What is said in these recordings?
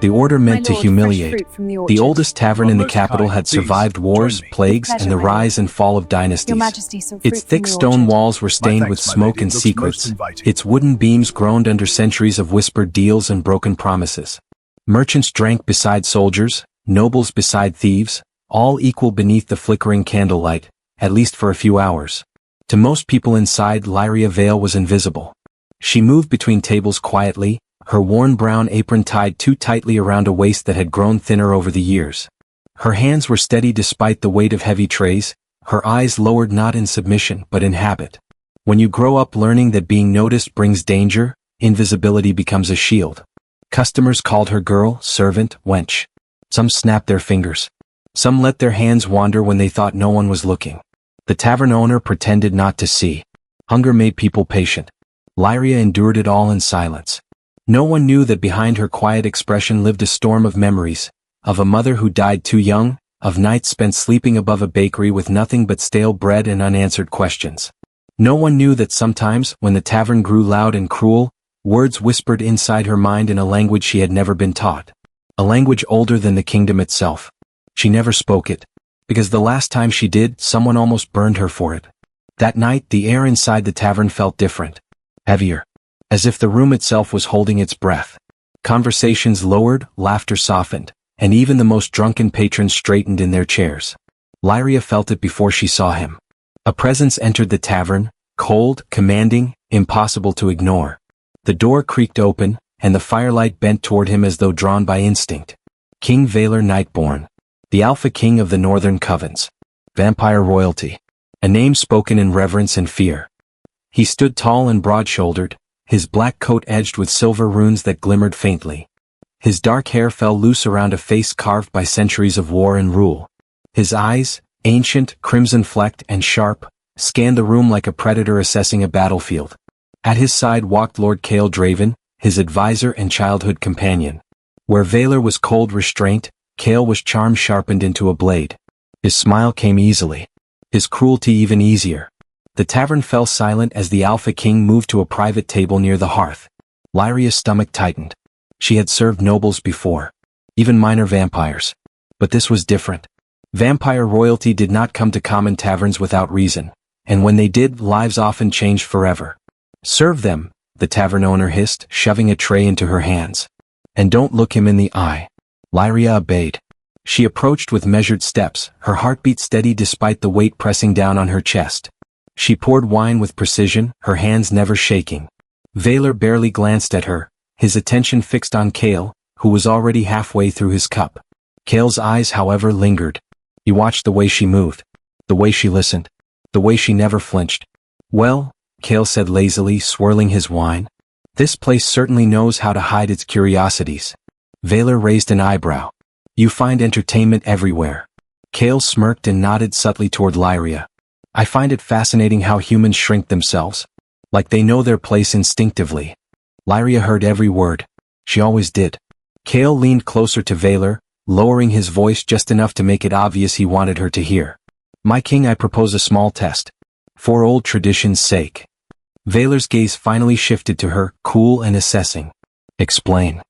The order meant to lord, fresh humiliate. fruit from the The orchard. oldest tavern in the most capital kind. had Please, survived wars, join me. plagues, Pleasure, and the my lord. rise and fall of dynasties. Your Majesty, some Its fruit thick from the stone orchard. walls were stained with thanks, my smoke lady. and It looks secrets. most inviting. Its wooden beams groaned under centuries of whispered deals and broken promises. Merchants drank beside soldiers, nobles beside thieves, all equal beneath the flickering candlelight, at least for a few hours. To most people inside, Lyria Vale was invisible. She moved between tables quietly, her worn brown apron tied too tightly around a waist that had grown thinner over the years. Her hands were steady despite the weight of heavy trays, her eyes lowered not in submission but in habit. When you grow up learning that being noticed brings danger, invisibility becomes a shield. Customers called her girl, servant, wench. Some snapped their fingers. Some let their hands wander when they thought no one was looking. The tavern owner pretended not to see. Hunger made people patient. Lyria endured it all in silence. No one knew that behind her quiet expression lived a storm of memories, of a mother who died too young, of nights spent sleeping above a bakery with nothing but stale bread and unanswered questions. No one knew that sometimes, when the tavern grew loud and cruel, words whispered inside her mind in a language she had never been taught. A language older than the kingdom itself. She never spoke it, because the last time she did, someone almost burned her for it. That night, the air inside the tavern felt different. Heavier. As if the room itself was holding its breath. Conversations lowered, laughter softened, and even the most drunken patrons straightened in their chairs. Lyria felt it before she saw him. A presence entered the tavern, cold, commanding, impossible to ignore. The door creaked open, and the firelight bent toward him as though drawn by instinct. King Valor Nightborn. The Alpha King of the Northern Covens. Vampire royalty. A name spoken in reverence and fear. He stood tall and broad-shouldered, his black coat edged with silver runes that glimmered faintly. His dark hair fell loose around a face carved by centuries of war and rule. His eyes, ancient, crimson-flecked, and sharp, scanned the room like a predator assessing a battlefield. At his side walked Lord Cale Draven, his advisor and childhood companion. Where Valor was cold restraint, Cale was charm sharpened into a blade. His smile came easily. His cruelty even easier. The tavern fell silent as the Alpha King moved to a private table near the hearth. Lyria's stomach tightened. She had served nobles before. Even minor vampires. But this was different. Vampire royalty did not come to common taverns without reason. And when they did, lives often changed forever. Serve them, the tavern owner hissed, shoving a tray into her hands. And don't look him in the eye. Lyria obeyed. She approached with measured steps, her heartbeat steady despite the weight pressing down on her chest. She poured wine with precision, her hands never shaking. Valor barely glanced at her, his attention fixed on Cale, who was already halfway through his cup. Cale's eyes, however, lingered. He watched the way she moved, the way she listened, the way she never flinched. Well, Cale said lazily, swirling his wine. This place certainly knows how to hide its curiosities. Valor raised an eyebrow. You find entertainment everywhere. Cale smirked and nodded subtly toward Lyria. I find it fascinating how humans shrink themselves. Like they know their place instinctively. Lyria heard every word. She always did. Cale leaned closer to Valor, lowering his voice just enough to make it obvious he wanted her to hear. My king, I propose a small test. For old tradition's sake. Valor's gaze finally shifted to her, cool and assessing. Explain.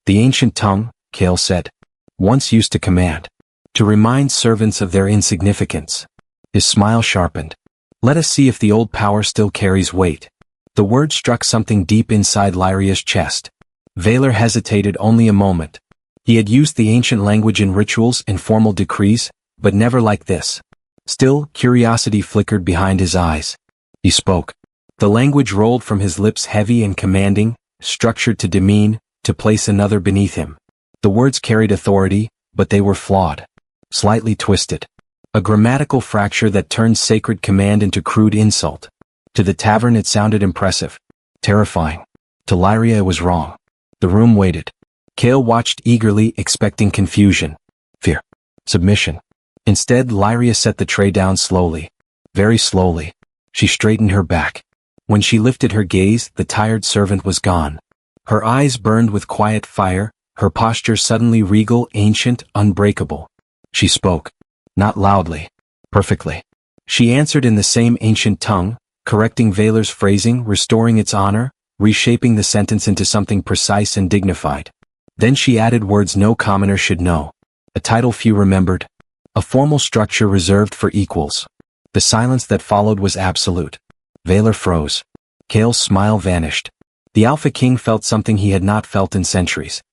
The ancient tongue, Cale said. Once used to command. To remind servants of their insignificance. His smile sharpened. Let us see if the old power still carries weight. The word struck something deep inside Lyria's chest. Valor hesitated only a moment. He had used the ancient language in rituals and formal decrees, but never like this. Still, curiosity flickered behind his eyes. He spoke. The language rolled from his lips heavy and commanding, structured to demean, to place another beneath him. The words carried authority, but they were flawed. Slightly twisted. A grammatical fracture that turned sacred command into crude insult. To the tavern it sounded impressive. Terrifying. To Lyria it was wrong. The room waited. Cale watched eagerly, expecting confusion. Fear. Submission. Instead, Lyria set the tray down slowly. Very slowly. She straightened her back. When she lifted her gaze, the tired servant was gone. Her eyes burned with quiet fire, her posture suddenly regal, ancient, unbreakable. She spoke. Not loudly. Perfectly. She answered in the same ancient tongue, correcting Valor's phrasing, restoring its honor, reshaping the sentence into something precise and dignified. Then she added words no commoner should know. A title few remembered. A formal structure reserved for equals. The silence that followed was absolute. Valor froze. Kale's smile vanished. The Alpha King felt something he had not felt in centuries.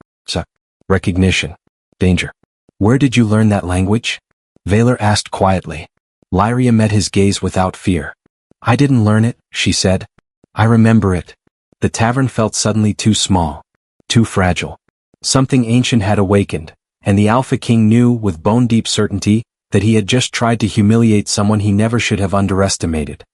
Recognition. Danger. Where did you learn that language? Valor asked quietly. Lyria met his gaze without fear. I didn't learn it, she said. I remember it. The tavern felt suddenly too small. Too fragile. Something ancient had awakened, and the Alpha King knew with bone-deep certainty that he had just tried to humiliate someone he never should have underestimated.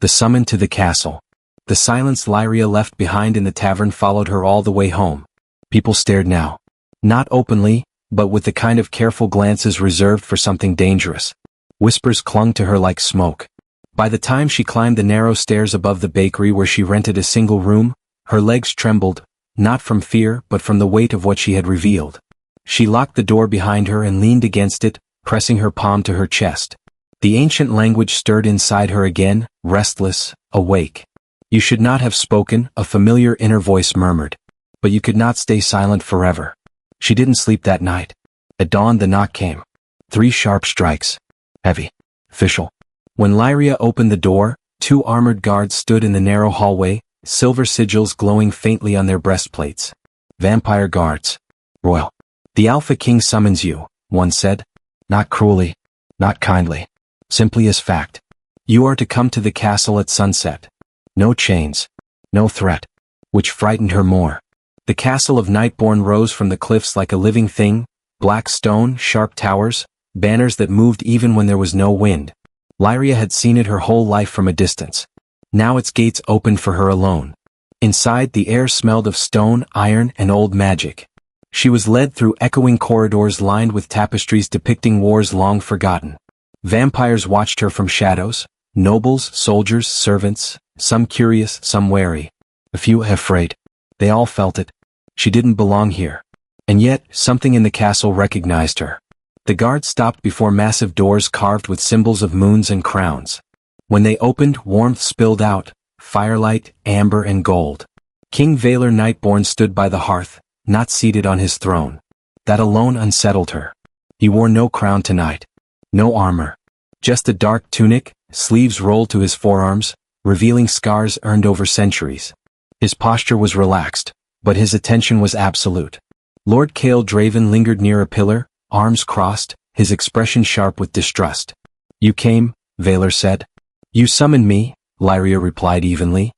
The summon to the castle. The silence Lyria left behind in the tavern followed her all the way home. People stared now. Not openly, but with the kind of careful glances reserved for something dangerous. Whispers clung to her like smoke. By the time she climbed the narrow stairs above the bakery where she rented a single room, her legs trembled, not from fear but from the weight of what she had revealed. She locked the door behind her and leaned against it, pressing her palm to her chest. The ancient language stirred inside her again, restless, awake. You should not have spoken, a familiar inner voice murmured. But you could not stay silent forever. She didn't sleep that night. At dawn the knock came. 3 sharp strikes. Heavy. Official. When Lyria opened the door, 2 armored guards stood in the narrow hallway, silver sigils glowing faintly on their breastplates. Vampire guards. Royal. The Alpha King summons you, one said. Not cruelly. Not kindly. Simply as fact. You are to come to the castle at sunset. No chains. No threat. Which frightened her more. The castle of Nightborn rose from the cliffs like a living thing, black stone, sharp towers, banners that moved even when there was no wind. Lyria had seen it her whole life from a distance. Now its gates opened for her alone. Inside, the air smelled of stone, iron, and old magic. She was led through echoing corridors lined with tapestries depicting wars long forgotten. Vampires watched her from shadows, nobles, soldiers, servants, some curious, some wary. A few afraid. They all felt it. She didn't belong here. And yet, something in the castle recognized her. The guards stopped before massive doors carved with symbols of moons and crowns. When they opened, warmth spilled out, firelight, amber and gold. King Valor Nightborn stood by the hearth, not seated on his throne. That alone unsettled her. He wore no crown tonight. No armor. Just a dark tunic, sleeves rolled to his forearms, revealing scars earned over centuries. His posture was relaxed, but his attention was absolute. Lord Cale Draven lingered near a pillar, arms crossed, his expression sharp with distrust. You came, Valor said. You summoned me, Lyria replied evenly.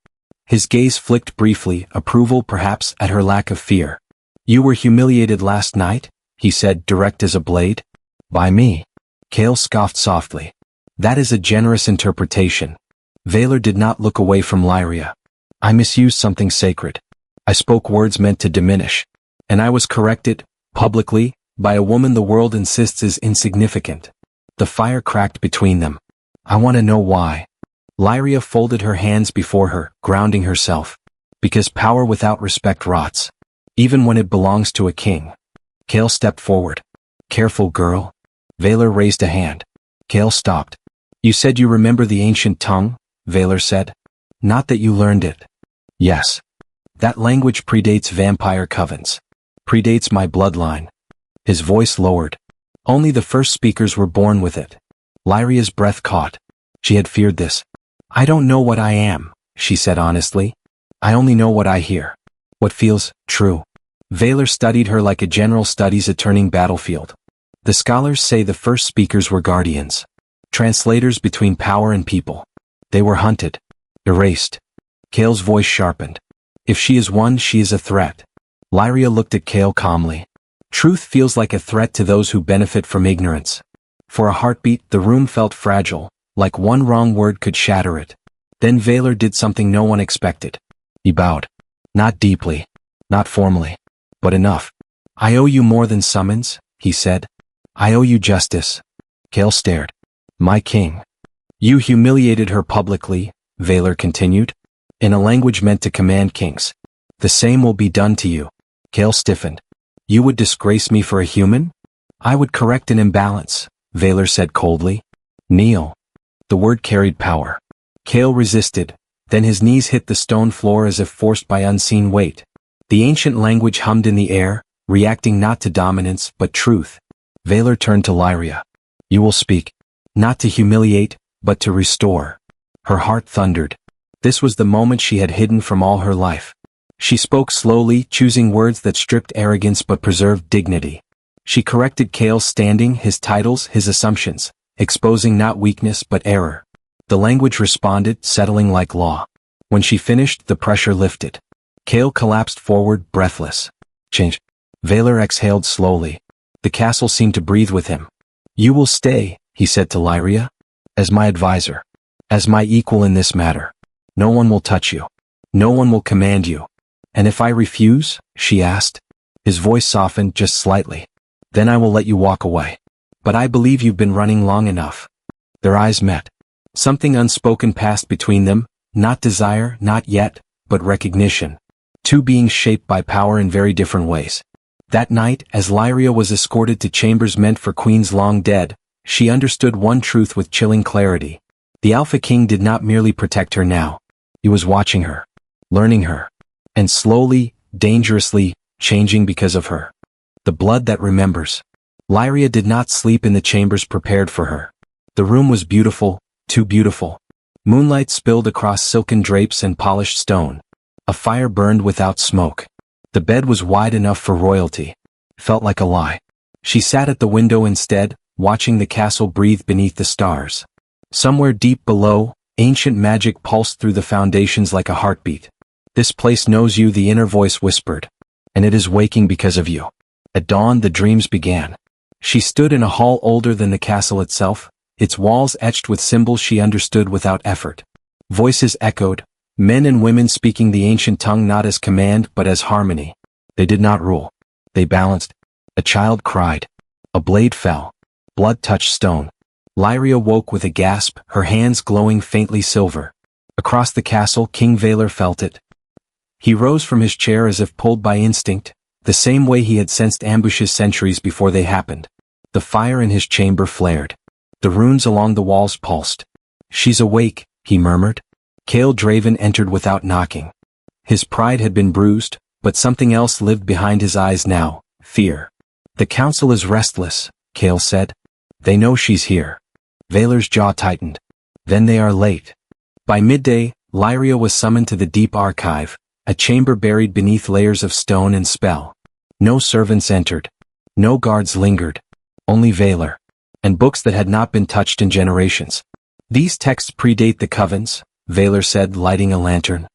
His gaze flicked briefly, approval perhaps at her lack of fear. You were humiliated last night, he said, direct as a blade. By me. Cale scoffed softly. That is a generous interpretation. Valor did not look away from Lyria. I misused something sacred. I spoke words meant to diminish. And I was corrected, publicly, by a woman the world insists is insignificant. The fire cracked between them. I want to know why. Lyria folded her hands before her, grounding herself. Because power without respect rots. Even when it belongs to a king. Cale stepped forward. Careful, girl. Valor raised a hand. Cale stopped. You said you remember the ancient tongue, Valor said. Not that you learned it. Yes. That language predates vampire covens. Predates my bloodline. His voice lowered. Only the first speakers were born with it. Lyria's breath caught. She had feared this. I don't know what I am, she said honestly. I only know what I hear. What feels true. Valor studied her like a general studies a turning battlefield. The scholars say the first speakers were guardians. Translators between power and people. They were hunted. Erased. Cale's voice sharpened. If she is one, she is a threat. Lyria looked at Cale calmly. Truth feels like a threat to those who benefit from ignorance. For a heartbeat, the room felt fragile, like one wrong word could shatter it. Then Valor did something no one expected. He bowed. Not deeply. Not formally. But enough. I owe you more than summons, he said. I owe you justice. Cale stared. My king. You humiliated her publicly, Valor continued. In a language meant to command kings. The same will be done to you. Cale stiffened. You would disgrace me for a human? I would correct an imbalance, Valor said coldly. Kneel. The word carried power. Cale resisted, then his knees hit the stone floor as if forced by unseen weight. The ancient language hummed in the air, reacting not to dominance but truth. Valor turned to Lyria. You will speak. Not to humiliate, but to restore. Her heart thundered. This was the moment she had hidden from all her life. She spoke slowly, choosing words that stripped arrogance but preserved dignity. She corrected Cale's standing, his titles, his assumptions, exposing not weakness but error. The language responded, settling like law. When she finished, the pressure lifted. Cale collapsed forward, breathless. Change. Valor exhaled slowly. The castle seemed to breathe with him. You will stay, he said to Lyria, as my advisor, as my equal in this matter. No one will touch you. No one will command you. And if I refuse? She asked. His voice softened just slightly. Then I will let you walk away. But I believe you've been running long enough. Their eyes met. Something unspoken passed between them, not desire, not yet, but recognition. Two beings shaped by power in very different ways. That night, as Lyria was escorted to chambers meant for queens long dead, she understood one truth with chilling clarity. The Alpha King did not merely protect her now. He was watching her, learning her, and slowly, dangerously, changing because of her. The blood that remembers. Lyria did not sleep in the chambers prepared for her. The room was beautiful, too beautiful. Moonlight spilled across silken drapes and polished stone. A fire burned without smoke. The bed was wide enough for royalty. Felt like a lie. She sat at the window instead, watching the castle breathe beneath the stars. Somewhere deep below, ancient magic pulsed through the foundations like a heartbeat. This place knows you, the inner voice whispered. And it is waking because of you. At dawn the dreams began. She stood in a hall older than the castle itself, its walls etched with symbols she understood without effort. Voices echoed, men and women speaking the ancient tongue not as command but as harmony. They did not rule. They balanced. A child cried. A blade fell. Blood touched stone. Lyria woke with a gasp, her hands glowing faintly silver. Across the castle, King Valor felt it. He rose from his chair as if pulled by instinct, the same way he had sensed ambushes centuries before they happened. The fire in his chamber flared. The runes along the walls pulsed. She's awake, he murmured. Cale Draven entered without knocking. His pride had been bruised, but something else lived behind his eyes now, fear. The council is restless, Cale said. They know she's here. Valor's jaw tightened. Then they are late. By midday, Lyria was summoned to the deep archive, a chamber buried beneath layers of stone and spell. No servants entered. No guards lingered. Only Valor. And books that had not been touched in generations. These texts predate the covens, Valor said, lighting a lantern.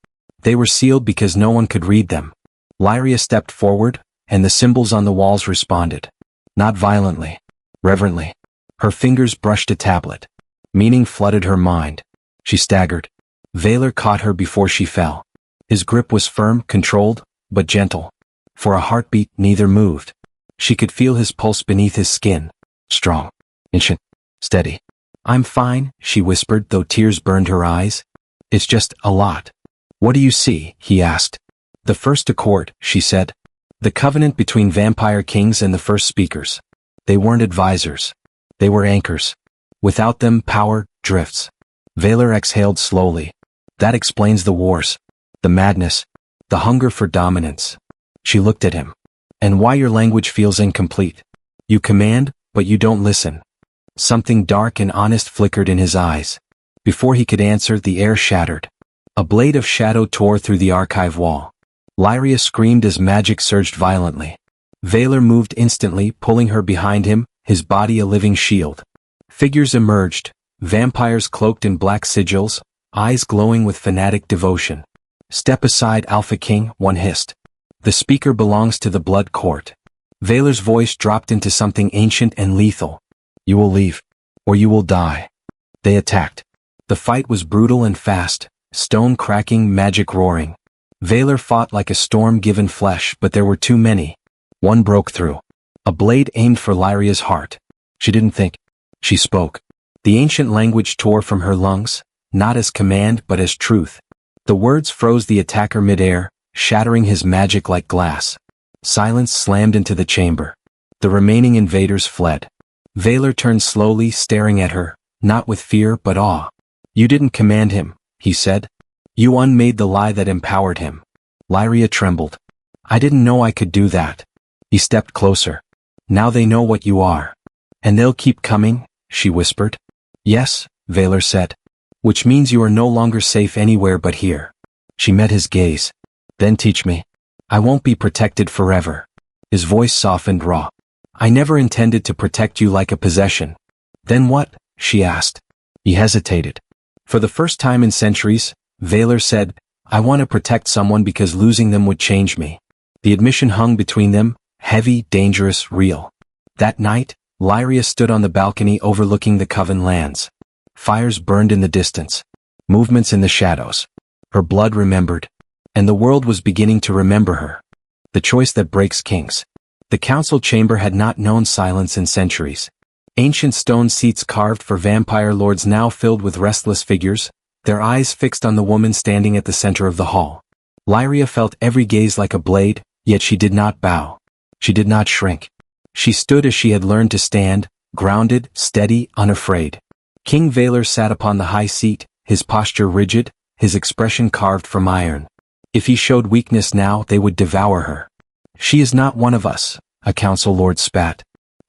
They were sealed because no one could read them. Lyria stepped forward, and the symbols on the walls responded. Not violently. Reverently. Her fingers brushed a tablet. Meaning flooded her mind. She staggered. Valor caught her before she fell. His grip was firm, controlled, but gentle. For a heartbeat, neither moved. She could feel his pulse beneath his skin. Strong. Ancient. Steady. I'm fine, she whispered, though tears burned her eyes. It's just a lot. What do you see? He asked. The first accord, she said. The covenant between vampire kings and the first speakers. They weren't advisors. They were anchors. Without them, power drifts. Valor exhaled slowly. That explains the wars. The madness. The hunger for dominance. She looked at him. And why your language feels incomplete. You command, but you don't listen. Something dark and honest flickered in his eyes. Before he could answer, the air shattered. A blade of shadow tore through the archive wall. Lyria screamed as magic surged violently. Valor moved instantly, pulling her behind him, his body a living shield. Figures emerged, vampires cloaked in black sigils, eyes glowing with fanatic devotion. Step aside, Alpha King, one hissed. The speaker belongs to the Blood Court. Valor's voice dropped into something ancient and lethal. You will leave, or you will die. They attacked. The fight was brutal and fast, stone cracking, magic roaring. Valor fought like a storm given flesh, but there were too many. One broke through. A blade aimed for Lyria's heart. She didn't think. She spoke. The ancient language tore from her lungs, not as command but as truth. The words froze the attacker midair, shattering his magic like glass. Silence slammed into the chamber. The remaining invaders fled. Valor turned slowly, staring at her, not with fear but awe. You didn't command him, he said. You unmade the lie that empowered him. Lyria trembled. I didn't know I could do that. He stepped closer. Now they know what you are. And they'll keep coming, she whispered. Yes, Valor said. Which means you are no longer safe anywhere but here. She met his gaze. Then teach me. I won't be protected forever. His voice softened raw. I never intended to protect you like a possession. Then what? She asked. He hesitated. For the first time in centuries, Valor said, I want to protect someone because losing them would change me. The admission hung between them, heavy, dangerous, real. That night, Lyria stood on the balcony overlooking the Coven lands. Fires burned in the distance. Movements in the shadows. Her blood remembered. And the world was beginning to remember her. The choice that breaks kings. The council chamber had not known silence in centuries. Ancient stone seats carved for vampire lords now filled with restless figures, their eyes fixed on the woman standing at the center of the hall. Lyria felt every gaze like a blade, yet she did not bow. She did not shrink. She stood as she had learned to stand, grounded, steady, unafraid. King Valor sat upon the high seat, his posture rigid, his expression carved from iron. If he showed weakness now, they would devour her. She is not one of us, a council lord spat.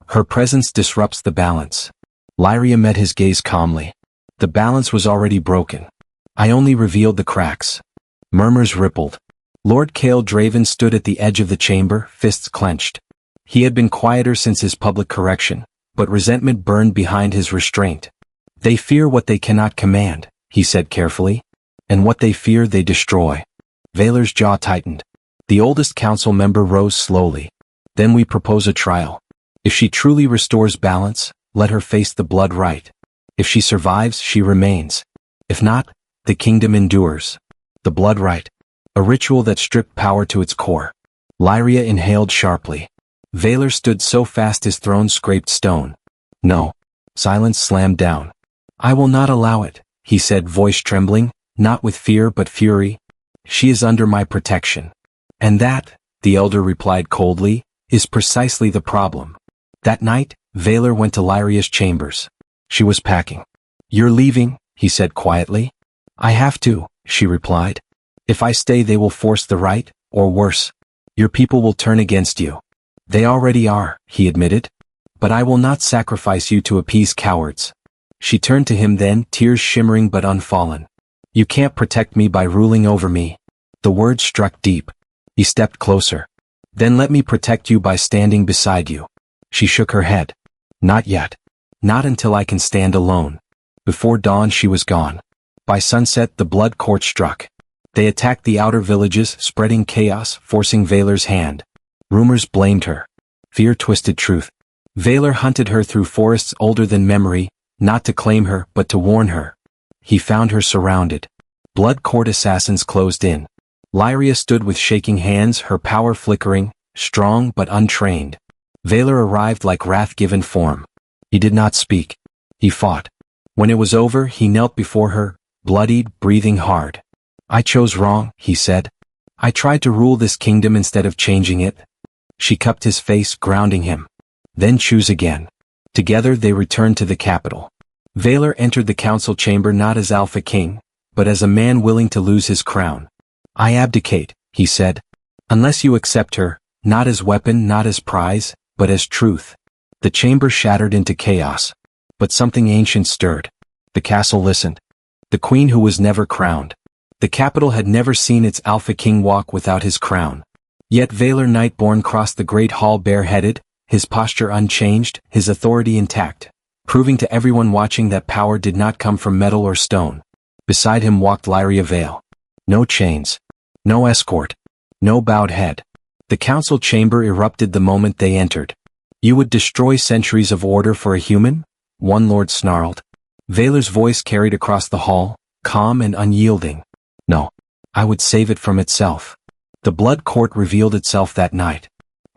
Her presence disrupts the balance. Lyria met his gaze calmly. The balance was already broken. I only revealed the cracks. Murmurs rippled. Lord Kael Draven stood at the edge of the chamber, fists clenched. He had been quieter since his public correction, but resentment burned behind his restraint. They fear what they cannot command, he said carefully. And what they fear they destroy. Valor's jaw tightened. The oldest council member rose slowly. Then we propose a trial. If she truly restores balance, let her face the blood right. If she survives, she remains. If not, the kingdom endures. The blood right. A ritual that stripped power to its core. Lyria inhaled sharply. Valor stood so fast his throne scraped stone. No. Silence slammed down. I will not allow it, he said, voice trembling, not with fear but fury. She is under my protection. And that, the elder replied coldly, is precisely the problem. That night, Valor went to Lyria's chambers. She was packing. You're leaving, he said quietly. I have to, she replied. If I stay they will force the right, or worse. Your people will turn against you. They already are, he admitted. But I will not sacrifice you to appease cowards. She turned to him then, tears shimmering but unfallen. You can't protect me by ruling over me. The words struck deep. He stepped closer. Then let me protect you by standing beside you. She shook her head. Not yet. Not until I can stand alone. Before dawn she was gone. By sunset the blood court struck. They attacked the outer villages, spreading chaos, forcing Valor's hand. Rumors blamed her. Fear twisted truth. Valor hunted her through forests older than memory, not to claim her, but to warn her. He found her surrounded. Blood court assassins closed in. Lyria stood with shaking hands, her power flickering, strong but untrained. Valor arrived like wrath-given form. He did not speak. He fought. When it was over, he knelt before her, bloodied, breathing hard. I chose wrong, he said. I tried to rule this kingdom instead of changing it. She cupped his face, grounding him. Then choose again. Together they returned to the capital. Valor entered the council chamber not as Alpha King, but as a man willing to lose his crown. I abdicate, he said. Unless you accept her, not as weapon, not as prize, but as truth. The chamber shattered into chaos. But something ancient stirred. The castle listened. The queen who was never crowned. The capital had never seen its Alpha King walk without his crown. Yet Valor Nightborn crossed the great hall bareheaded, his posture unchanged, his authority intact, proving to everyone watching that power did not come from metal or stone. Beside him walked Lyria Vale. No chains. No escort. No bowed head. The council chamber erupted the moment they entered. You would destroy centuries of order for a human? One lord snarled. Valor's voice carried across the hall, calm and unyielding. No. I would save it from itself. The blood court revealed itself that night.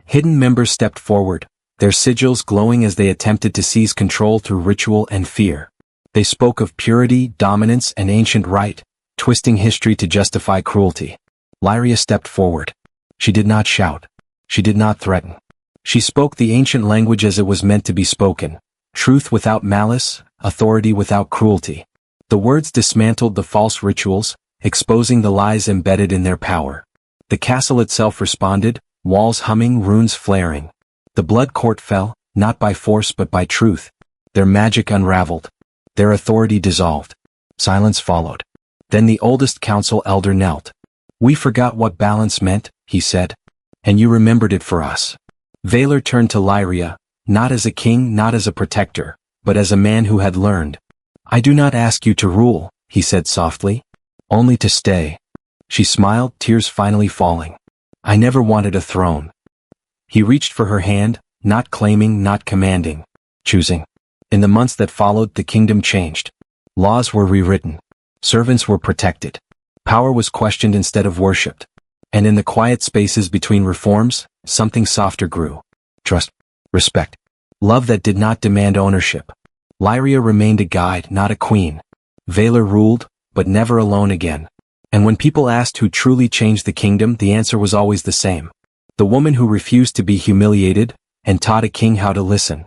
Hidden members stepped forward, their sigils glowing as they attempted to seize control through ritual and fear. They spoke of purity, dominance, and ancient right, twisting history to justify cruelty. Lyria stepped forward. She did not shout. She did not threaten. She spoke the ancient language as it was meant to be spoken. Truth without malice, authority without cruelty. The words dismantled the false rituals, exposing the lies embedded in their power. The castle itself responded, walls humming, runes flaring. The blood court fell, not by force but by truth. Their magic unraveled. Their authority dissolved. Silence followed. Then the oldest council elder knelt. "We forgot what balance meant," he said. "And you remembered it for us." Valor turned to Lyria, not as a king, not as a protector, but as a man who had learned. "I do not ask you to rule," he said softly. "Only to stay." She smiled, tears finally falling. "I never wanted a throne." He reached for her hand, not claiming, not commanding. Choosing. In the months that followed, the kingdom changed. Laws were rewritten. Servants were protected. Power was questioned instead of worshipped. And in the quiet spaces between reforms, something softer grew. Trust. Respect. Love that did not demand ownership. Lyria remained a guide, not a queen. Valor ruled, but never alone again. And when people asked who truly changed the kingdom, the answer was always the same. The woman who refused to be humiliated, and taught a king how to listen.